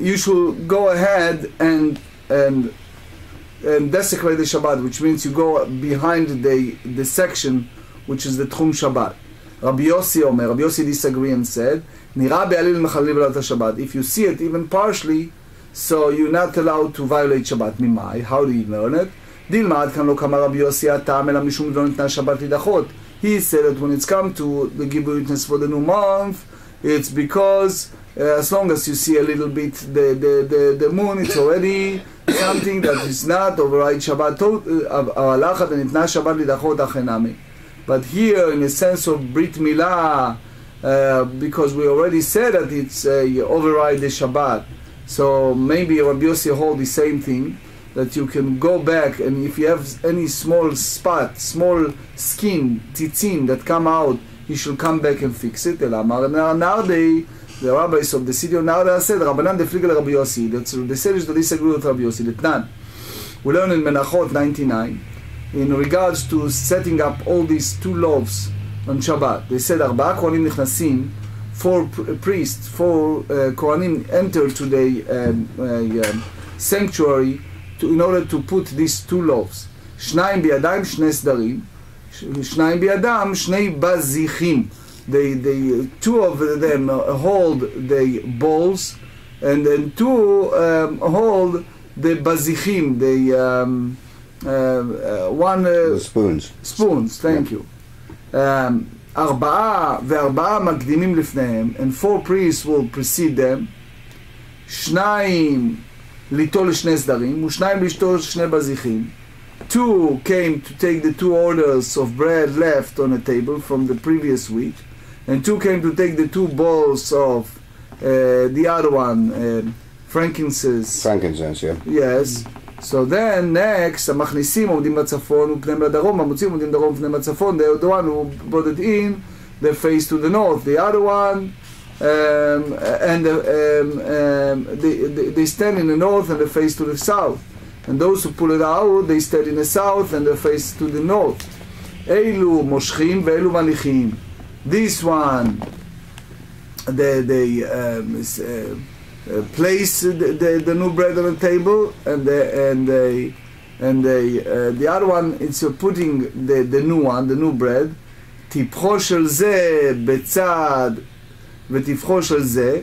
Speaker 1: you should go ahead and desecrate the Shabbat, which means you go behind the section which is the Tchum Shabbat. Rabbi Yossi disagreed and said, Nira be'alil mechalil b'lat Shabbat. If you see it even partially, so you're not allowed to violate Shabbat. Mimai? How do you learn it? Dilmad kan lo kamar Rabbi Yossi atam ela mishum lo nitna Shabbat lidachot. He said that when it's come to the give witness for the new month, it's because as long as you see a little bit the moon, it's already something that is not override Shabbat. But here, in the sense of Brit Milah, because we already said that it's override the Shabbat, so maybe Rabbi Yossi hold the same thing, that you can go back, and if you have any small spot, small skin, tzitzin that come out, you should come back and fix it. The rabbis of the city of Narda said, Rabbanan defligel Rabbi Yossi. The sages that disagree with Rabbi Yossi. Letnan. We learn in Menachot 99, in regards to setting up all these two loaves on Shabbat. They said, Arba'a Kohanim nichnasim, 4 priests, 4 Kohanim enter to the sanctuary in order to put these 2 loaves. Shnayim biyadayim, shnei sdarim. Shnayim biyadam, shnei bazichim. They 2 of them hold the bowls, and then 2 hold the bazichim, the
Speaker 2: spoons.
Speaker 1: Spoons, thank you. 4 מקדימים לפניהם, and 4 priests will precede them. 2 ליטול לשני סדרים, ו2 לשתול שני בזיחים. 2 came to take the 2 orders of bread left on the table from the previous week, and 2 came to take the 2 bowls of the other one, frankincense,
Speaker 2: yeah.
Speaker 1: Yes. So then next, המכניסים עומדים בצפון ופניהם לדרום, המוצאים עומדים דרום ופניהם בצפון. The one who brought it in, they face to the north. The other one, and they stand in the north and they face to the south. And those who pull it out, they stand in the south and they face to the north. אלו מושכים ואלו מניחים. This one, they place the new bread on the table, and the other one, it's putting the new one, the new bread. טיפחו של זה בצד וטיפחו של זה,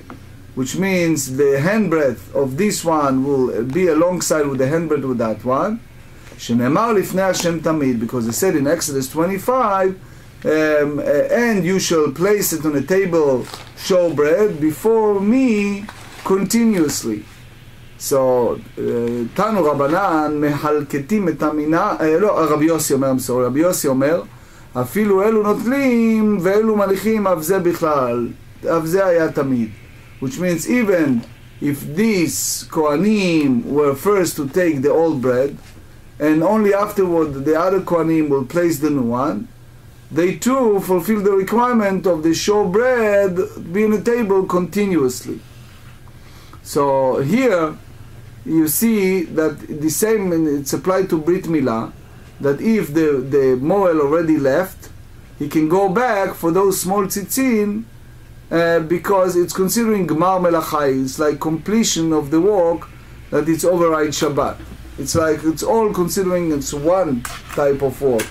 Speaker 1: which means the handbreadth of this one will be alongside with the handbreadth of that one. שנאמר לפני השם תמיד, because it said in Exodus 25, and you shall place it on the table, showbread, before me continuously. So, תנו רבנן מחלקתים את המינה, לא, רבי יוסי אומר, רבי יוסי אומר, אפילו אלו נוטלים ואלו מליכים, אף זה בכלל, אף זה היה תמיד. Which means even if these Kohanim were first to take the old bread, and only afterward the other Kohanim will place the new one, they too fulfill the requirement of the showbread being on the table continuously. So here you see that the same, it's applied to Brit Milah, that if the Moel already left, he can go back for those small tzitzin, because it's considering Gmar Melachai. It's like completion of the work, that it's override Shabbat. It's like, it's all considering it's one type of work.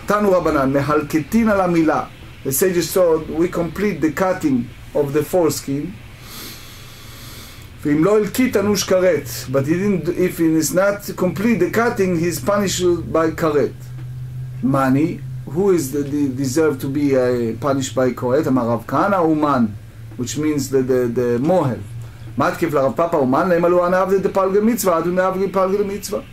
Speaker 1: Tanu Rabbanan, mehalketin ala milah. The sages thought we complete the cutting of the foreskin. V'im lo ilkit anush karet. But he didn't, if he is not complete the cutting, he is punished by karet. Mani, who is deserved to be punished by karet? Amar Rav Kahana uman, which means the mohel. Matkev la Rav Papa uman, le'emalu anavde de palge mitzvah, adu neavge palge mitzvah.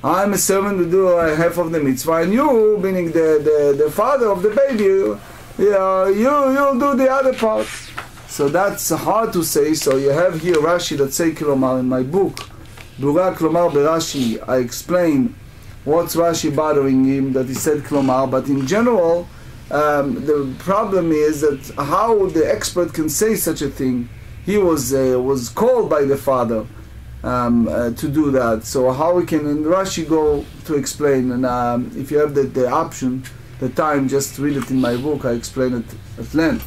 Speaker 1: I'm a servant to do half of the mitzvah, and you, meaning the father of the baby, you'll do the other part. So that's hard to say. So you have here Rashi that say Klomar in my book. Dura Klomar Berashi, I explain what's Rashi bothering him that he said Klomar, but in general, the problem is that how the expert can say such a thing. He was called by the father to do that. So how we can, in Rashi, go to explain, and if you have the option, the time, just read it in my book. I explain it at length.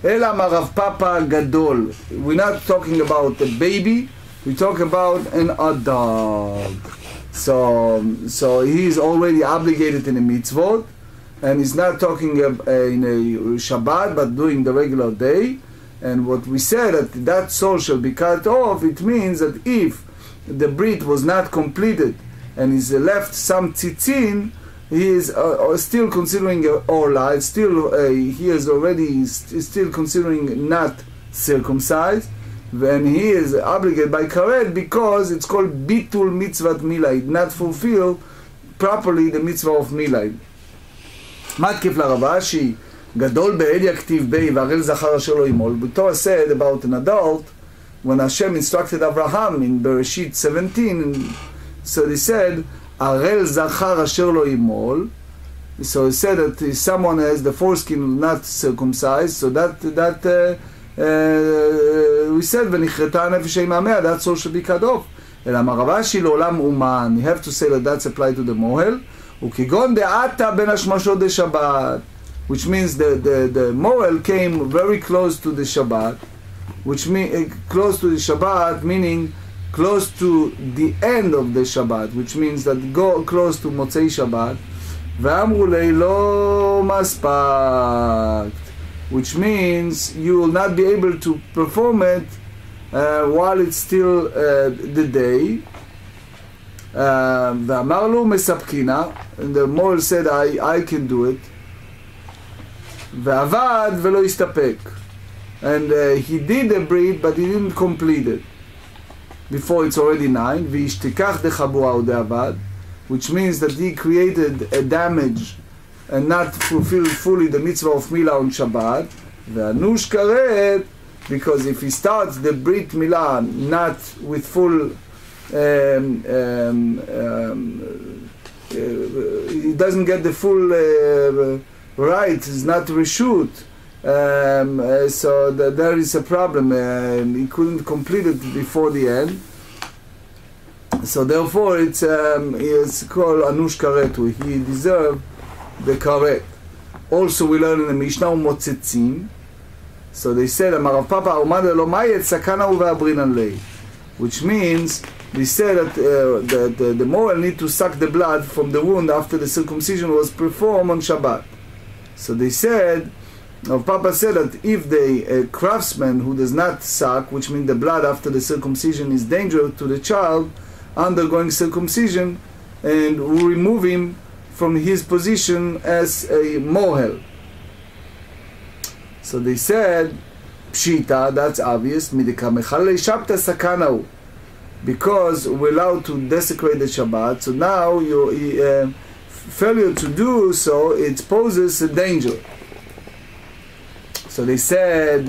Speaker 1: Ela Rav Papa Gadol. We're not talking about a baby, we talk about an adult. So he is already obligated in a mitzvot, and he's not talking in a Shabbat, but during the regular day. And what we said, that soul shall be cut off, it means that if the brit was not completed and is left some tzitzin, he is still considering orla, he is already still considering not circumcised, and he is obligated by karet because it's called bitul mitzvat milai, not fulfill properly the mitzvah of milai. מתקף לרבשי, גדול באל יכתיב בי והרל זכר אשר לא ימול. But Torah said about an adult, when Hashem instructed Abraham in Bereshit 17, so they said, הרל זכר אשר לא ימול. So he said that if someone has the foreskin not circumcised, so that we said, ונכרתה הנפש עממיה, that soul should be cut off. אלא מרבשי לעולם אומן, you have to say that that's applied to the mohel. וכגון דעתה בין השמשות דשבת, which means the mohel came very close to the Shabbat, which means close to the Shabbat, meaning close to the end of the Shabbat, which means that go close to Motzei Shabbat. ואמרו לי לא מספקת, which means you will not be able to perform it while it's still the day. ואמר לו מספקינה, and the mohel said I can do it. ועבד ולא הסתפק, and he did the brit but he didn't complete it before it's already 9. והשתכח דחבורה ודעבד, which means that he created a damage and not fulfilled fully the mitzvah of milah on Shabbat. ואנוש כרת, because if he starts the brit milah not with full he doesn't get the full right, it's not reshut, so there is a problem. He couldn't complete it before the end, so therefore it's called anush karetu. He deserved the karet. Also we learn in the Mishna umotzetzim. So they said Amarav Papa umad lo mayet sakana uve'abrinan lei, which means they said that the mohel need to suck the blood from the wound after the circumcision was performed on Shabbat. So they said, Papa said that if the craftsman who does not suck, which means the blood after the circumcision is dangerous to the child undergoing circumcision, and will remove him from his position as a mohel. So they said, Pshita, that's obvious, midika mechalei shabta sakanau, because we're allowed to desecrate the Shabbat, so now your failure to do so, it poses a danger. So they said,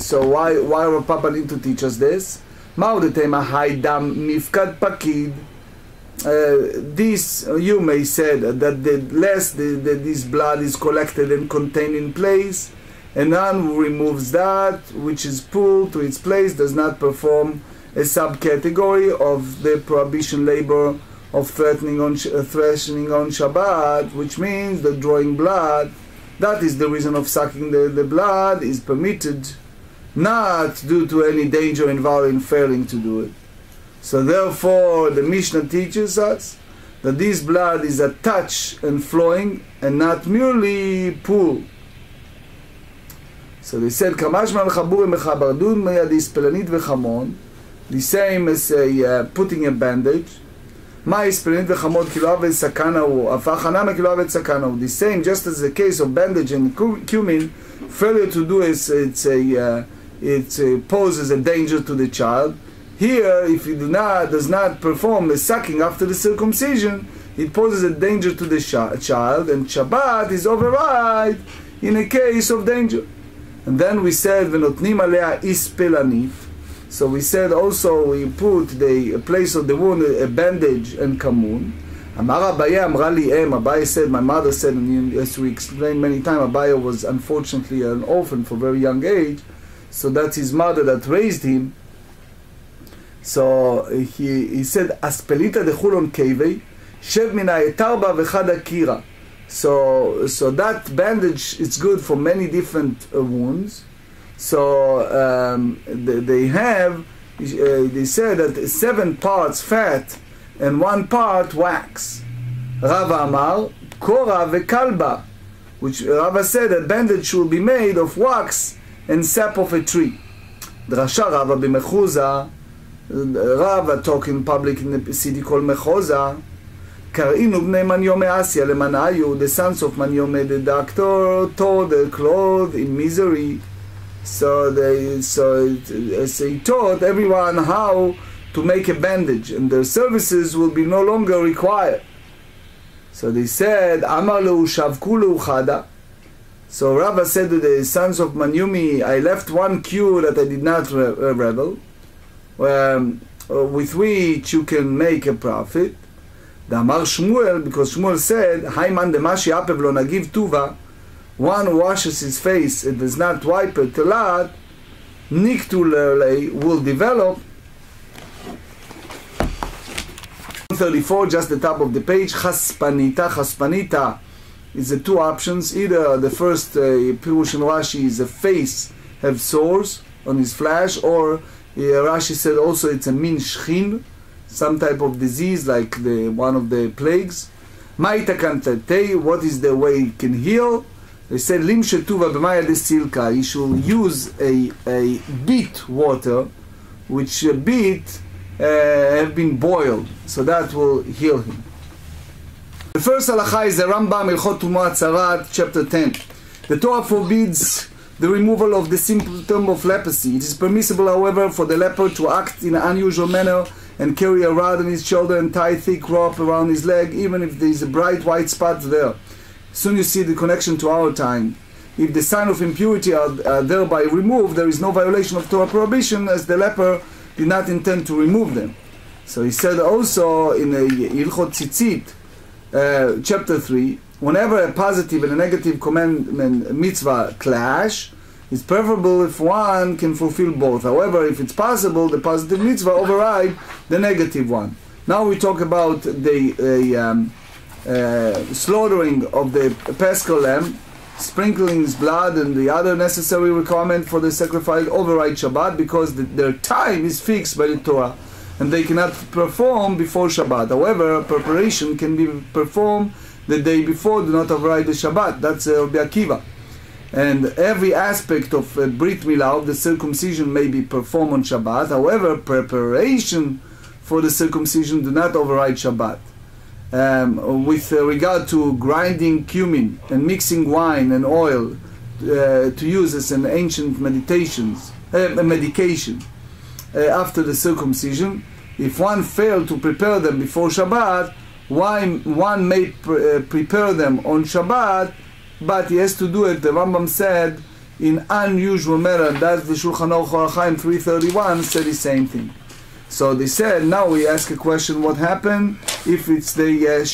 Speaker 1: so why Rav Papa need to teach us this? Ma'udetema haidam mifkad pakid. This Yomei said that the less this blood is collected and contained in place, and none who removes that which is pulled to its place does not perform a subcategory of the prohibition labor of threatening on Shabbat, which means the drawing blood. That is the reason of sucking the blood is permitted, not due to any danger involved in failing to do it. So therefore the Mishnah teaches us that this blood is a touch and flowing and not merely pull. So they said, Kamashman Chabur Mechabardun Mayadis Pelanit Vechamon, the same as putting a bandage. The same, just as the case of bandage and cumin, failure to do it poses a danger to the child. Here, if he does not perform the sucking after the circumcision, it poses a danger to the child, and Shabbat is override in a case of danger. And then we said, V'notnim alea is pelanit. So we said also we put the place of the wound a bandage and kamun. Amar Abaye amra li em. Abaye said, my mother said, and as we explained many times, Abaye was unfortunately an orphan for a very young age. So that's his mother that raised him. So he said, Aspelita de chulon kevei, shev mina etarba v'chad akira. So that bandage is good for many different wounds. So they said that 7 parts fat and one part wax. Rava Amar, Kora vekalba, which Rava said a bandage should be made of wax and sap of a tree. Drasha Rava b'Mechuza, Rava talking in public in the city called Mechoza. Karinu bnei Manyome Asya lemanayu, the sons of Manyome the doctor tore their clothes in misery. So he taught everyone how to make a bandage, and their services will be no longer required. So they said, Amar lehu shavku lehu chada. So Rava said to the sons of Manyumi, I left one cure that I did not revel, with which you can make a profit. The Amar Shmuel, because Shmuel said, Haiman demashi apev lo nagiv tuva, one who washes his face and does not wipe it, telat, niktu will develop. 34, just the top of the page, chaspanita. Chaspanita is the two options. Either the first Pirush in Rashi is a face have sores on his flesh, or Rashi said also it's a min shchin, some type of disease like one of the plagues. Ma'itakantatei, what is the way it can heal? They said lim shetuva b'maya de silka. He should use a beet water, which beet have been boiled, so that will heal him. The first halacha is the Rambam Hilchot Shabbat chapter 10. The Torah forbids the removal of the symptom of leprosy. It is permissible, however, for the leper to act in an unusual manner and carry a rod on his shoulder and tie thick rope around his leg, even if there is a bright white spot there. Soon you see the connection to our time. If the sign of impurity are thereby removed, there is no violation of Torah prohibition, as the leper did not intend to remove them. So he said also in Hilchot Tzitzit, chapter 3, whenever a positive and a negative commandment mitzvah clash, it's preferable if one can fulfill both. However, if it's possible, the positive mitzvah override the negative one. Now we talk about the slaughtering of the Paschal lamb, sprinkling his blood, and the other necessary requirement for the sacrifice override Shabbat, because their time is fixed by the Torah and they cannot perform before Shabbat. However, preparation can be performed the day before, do not override the Shabbat. That's Rabbi Akiva. And every aspect of Brit Milah, of the circumcision, may be performed on Shabbat. However, preparation for the circumcision do not override Shabbat. With regard to grinding cumin and mixing wine and oil to use as an ancient medication after the circumcision, if one failed to prepare them before Shabbat, one may prepare them on Shabbat, but he has to do it, the Rambam said, in unusual manner. That's the Shulchan Aruch Orach Chaim 331 said the same thing. So they said, now we ask a question, what happened if it's the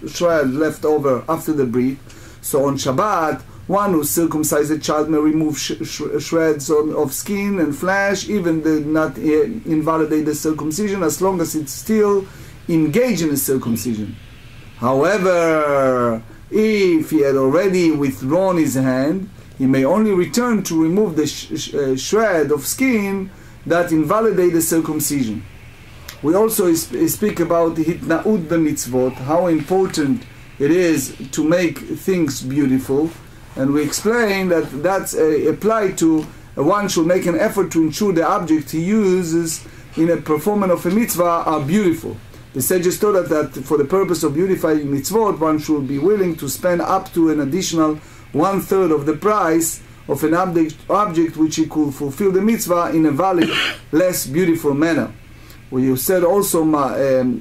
Speaker 1: shred left over after the brit? So on Shabbat, one who circumcised a child may remove shreds of skin and flesh, even did not invalidate the circumcision, as long as it's still engaged in the circumcision. However, if he had already withdrawn his hand, he may only return to remove the shred of skin that invalidate the circumcision. We also speak about the hitna'ut b'mitzvot, how important it is to make things beautiful, and we explain that that's applied to one should make an effort to ensure the object he uses in a performance of a mitzvah are beautiful. The sages taught that for the purpose of beautifying mitzvot, one should be willing to spend up to an additional 1/3 of the price of an object which he could fulfill the mitzvah in a valid, less beautiful manner. We said also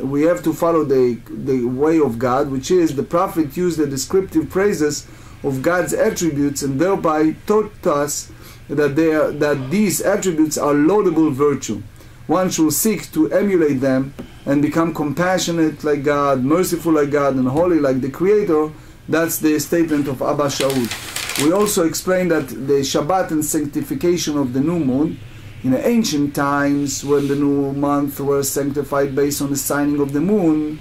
Speaker 1: we have to follow the way of God, which is the prophet used the descriptive phrases of God's attributes and thereby taught us that these attributes are laudable virtue. One should seek to emulate them and become compassionate like God, merciful like God, and holy like the Creator. That's the statement of Abba Shaul. We also explained that the Shabbat and sanctification of the new moon, in ancient times when the new month was sanctified based on the signing of the moon,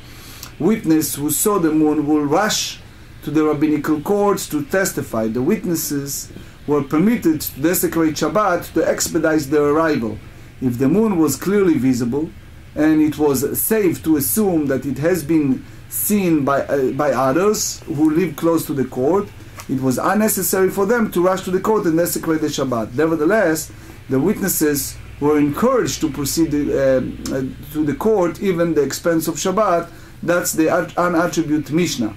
Speaker 1: witness who saw the moon will rush to the rabbinical courts to testify. The witnesses were permitted to desecrate Shabbat to expedite their arrival. If the moon was clearly visible, and it was safe to assume that it has been seen by others who live close to the court, it was unnecessary for them to rush to the court and desecrate the Shabbat. Nevertheless, the witnesses were encouraged to proceed to the court, even the expense of Shabbat. That's the unattribute Mishna.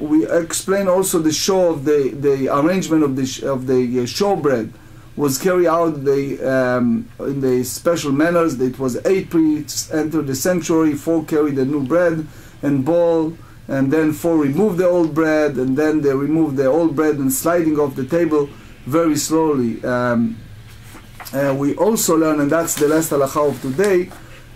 Speaker 1: We explain also the show of the arrangement of the showbread was carried out in the special manners. It was 8 priests entered the sanctuary, 4 carried the new bread and bowl, and then 4 removed the old bread, and then they removed the old bread and sliding off the table very slowly. We also learn, and that's the last halakha of today,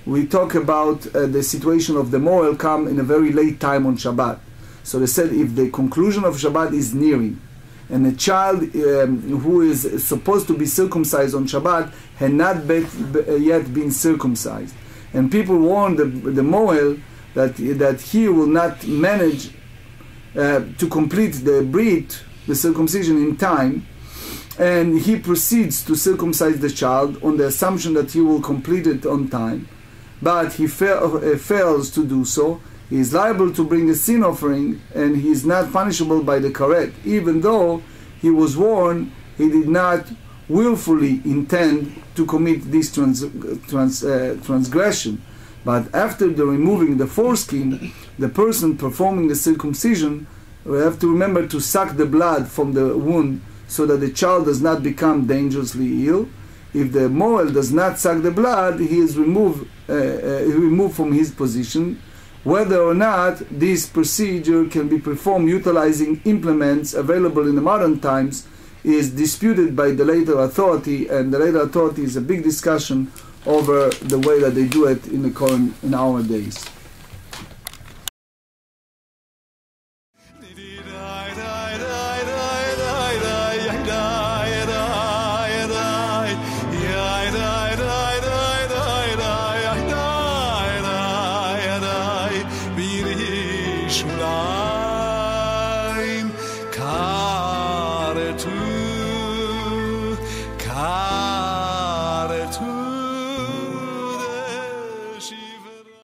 Speaker 1: we talk about the situation of the mohel come in a very late time on Shabbat. So they said if the conclusion of Shabbat is nearing, and a child who is supposed to be circumcised on Shabbat had not yet been circumcised, and people warned the mohel that he will not manage to complete the brit, the circumcision, in time, and he proceeds to circumcise the child on the assumption that he will complete it on time, but he fails to do so, he is liable to bring a sin offering, and he is not punishable by the karet. Even though he was warned, he did not willfully intend to commit this transgression. But after the removing the foreskin, the person performing the circumcision will have to remember to suck the blood from the wound so that the child does not become dangerously ill. If the mohel does not suck the blood, he is removed from his position. Whether or not this procedure can be performed utilizing implements available in the modern times is disputed by the later authority, and the later authority is a big discussion over the way that they do it in our days.
Speaker 3: Shulaim karetu